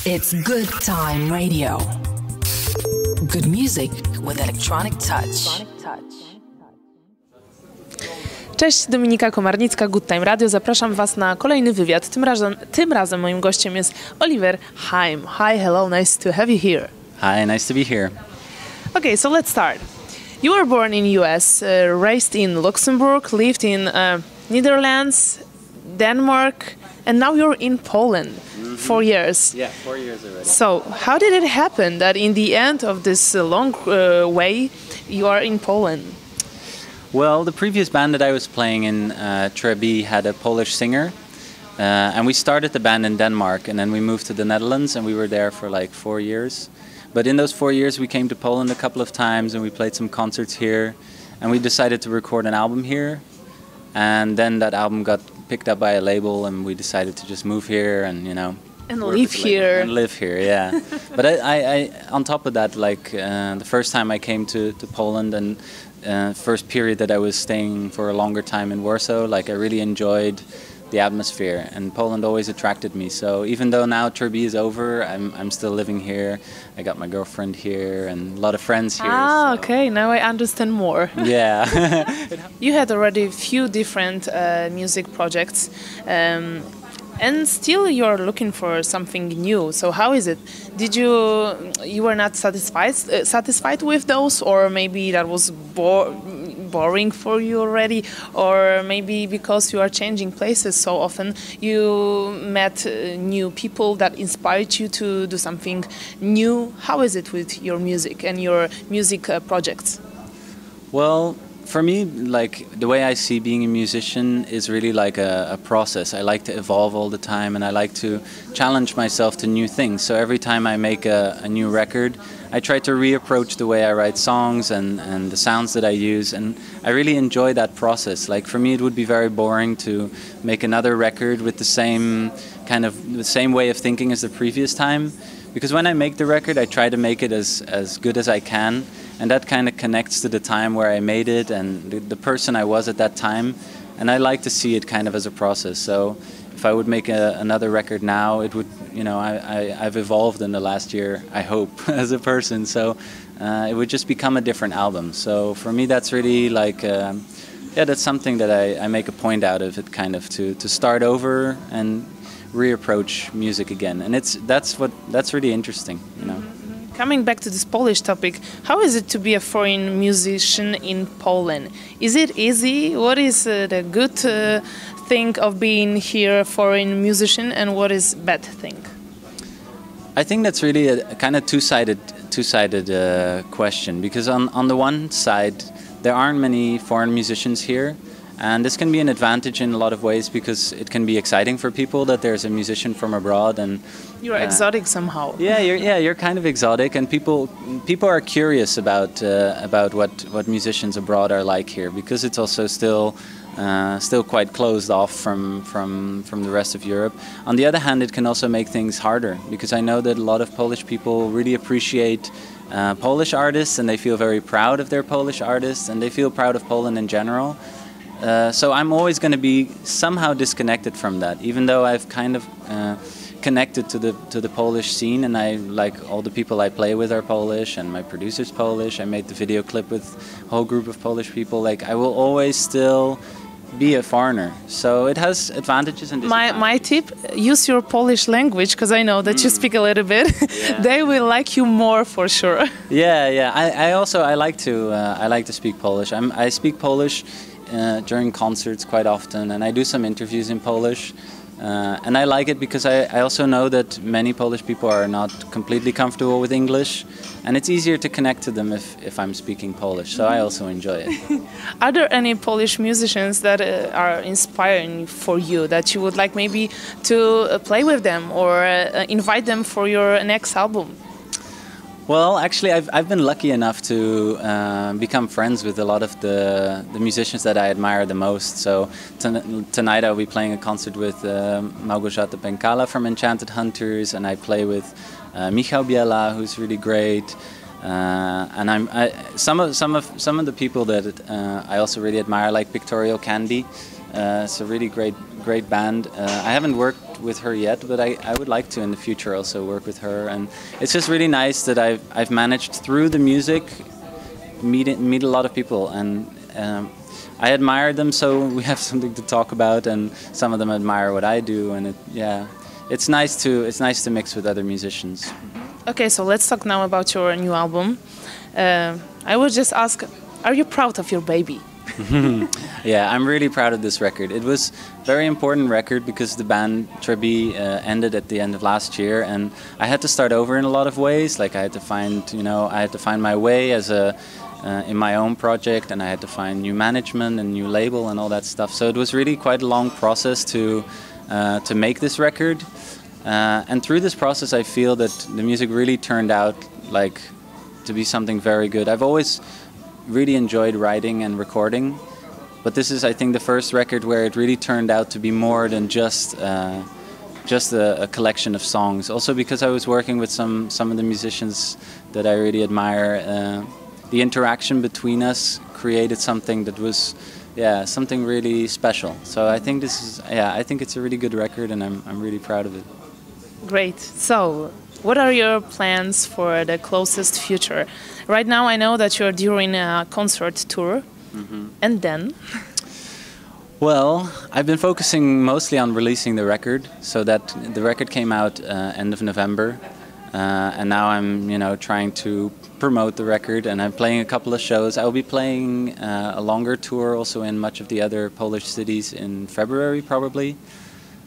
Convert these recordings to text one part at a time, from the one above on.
It's Good Time Radio. Good music with electronic touch. Cześć, Dominika Komarnicka, Good Time Radio. Zapraszam Was na kolejny wywiad. Tym razem moim gościem jest Oliver HEIM. Hi, hello, nice to have you here. Hi, nice to be here. Okay, so let's start. You were born in US, raised in Luxembourg, lived in Netherlands, Denmark, and now you're in Poland. 4 years. Yeah, 4 years already. So, how did it happen that in the end of this long way, you are in Poland? Well, the previous band that I was playing in, Trebi, had a Polish singer. And we started the band in Denmark, and then we moved to the Netherlands, and we were there for like 4 years. But in those 4 years, we came to Poland a couple of times, and we played some concerts here. And we decided to record an album here. And then that album got picked up by a label, and we decided to just move here and, you know... And live here. And live here, yeah. But I on top of that, like the first time I came to Poland and first period that I was staying for a longer time in Warsaw, like I really enjoyed the atmosphere, and Poland always attracted me. So even though now Trebi is over, I'm still living here. I got my girlfriend here and a lot of friends here. Ah, so. Okay, now I understand more. Yeah. You had already a few different music projects. And still you're looking for something new. So how is it? Did you were not satisfied with those, or maybe that was boring for you already, or maybe because you are changing places so often, you met new people that inspired you to do something new? How is it with your music and your music projects? Well, for me, like the way I see being a musician is really like a process. I like to evolve all the time, and I like to challenge myself to new things. So every time I make a new record, I try to reapproach the way I write songs and the sounds that I use, and I really enjoy that process. Like for me, it would be very boring to make another record with the same way of thinking as the previous time. Because when I make the record, I try to make it as good as I can, and that kind of connects to the time where I made it and the person I was at that time, and I like to see it kind of as a process. So if I would make another record now, it would, you know, I've evolved in the last year, I hope, as a person, so it would just become a different album. So for me, that's really like, yeah, that's something that I make a point out of it, kind of to start over and reapproach music again, and that's really interesting, you know. Coming back to this Polish topic, how is it to be a foreign musician in Poland? Is it easy? What is the good thing of being here a foreign musician, and what is bad thing? I think that's really a kind of two-sided question, because on the one side there aren't many foreign musicians here. And this can be an advantage in a lot of ways, because it can be exciting for people that there's a musician from abroad, and you're exotic somehow. Yeah, you're kind of exotic, and people are curious about what musicians abroad are like here, because it's also still quite closed off from the rest of Europe. On the other hand, it can also make things harder, because I know that a lot of Polish people really appreciate Polish artists, and they feel very proud of their Polish artists, and they feel proud of Poland in general. So I'm always going to be somehow disconnected from that, even though I've kind of connected to the Polish scene, and I like all the people I play with are Polish, and my producer's Polish. I made the video clip with a whole group of Polish people. Like I will always still be a foreigner, so it has advantages and disadvantages. My tip: use your Polish language, because I know that you speak a little bit. Yeah. They will like you more for sure. Yeah. I like to speak Polish. I speak Polish during concerts quite often, and I do some interviews in Polish, and I like it because I also know that many Polish people are not completely comfortable with English, and it's easier to connect to them if I'm speaking Polish, so I also enjoy it. Are there any Polish musicians that are inspiring for you, that you would like maybe to play with them or invite them for your next album? Well, actually, I've been lucky enough to become friends with a lot of the musicians that I admire the most. So tonight I'll be playing a concert with Małgorzata Pękala from Enchanted Hunters, and I play with Michał Biela, who's really great. And some of the people that I also really admire, like Pictorial Candy. It's a really great band. I haven't worked with her yet, but I would like to in the future also work with her. And it's just really nice that I've managed through the music meet a lot of people, and I admire them, so we have something to talk about, and some of them admire what I do, and it's nice to mix with other musicians. Okay, so let's talk now about your new album. I would just ask, are you proud of your baby? Yeah, I'm really proud of this record. It was a very important record because the band Trebi ended at the end of last year, and I had to start over in a lot of ways. Like I had to find my way as in my own project, and I had to find new management and new label and all that stuff. So it was really quite a long process to make this record. And through this process, I feel that the music really turned out to be something very good. I've always really enjoyed writing and recording, but this is, I think, the first record where it really turned out to be more than just a collection of songs. Also because I was working with some of the musicians that I really admire. The interaction between us created something that was, something really special. So I think I think it's a really good record, and I'm really proud of it. Great. So, what are your plans for the closest future? Right now, I know that you're during a concert tour, and then? Well, I've been focusing mostly on releasing the record, so that the record came out end of November, and now I'm, trying to promote the record, and I'm playing a couple of shows. I will be playing a longer tour also in much of the other Polish cities in February, probably.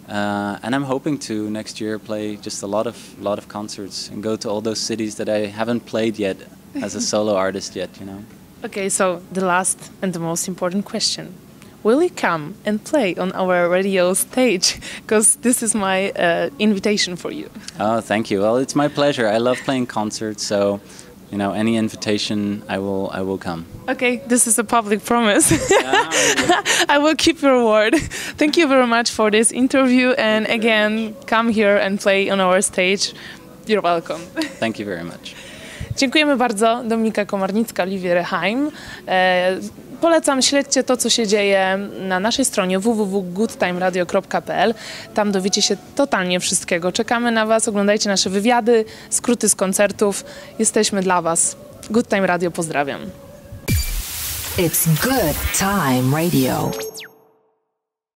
And I'm hoping to next year play just a lot of concerts and go to all those cities that I haven't played yet as a solo artist yet, Okay, so the last and the most important question. Will you come and play on our radio stage? Because this is my invitation for you. Oh, thank you. Well, it's my pleasure. I love playing concerts, so any invitation, I will come. Okay, this is a public promise. I will keep your word. Thank you very much for this interview, and again, come here and play on our stage. You're welcome. Thank you very much. Dziękujemy bardzo. Dominika Komarnicka, OLIVIER, HEIM. Polecam, śledźcie to, co się dzieje na naszej stronie www.goodtimeradio.pl. Tam dowiecie się totalnie wszystkiego. Czekamy na Was, oglądajcie nasze wywiady, skróty z koncertów. Jesteśmy dla Was. Good Time Radio, pozdrawiam. It's Good Time Radio.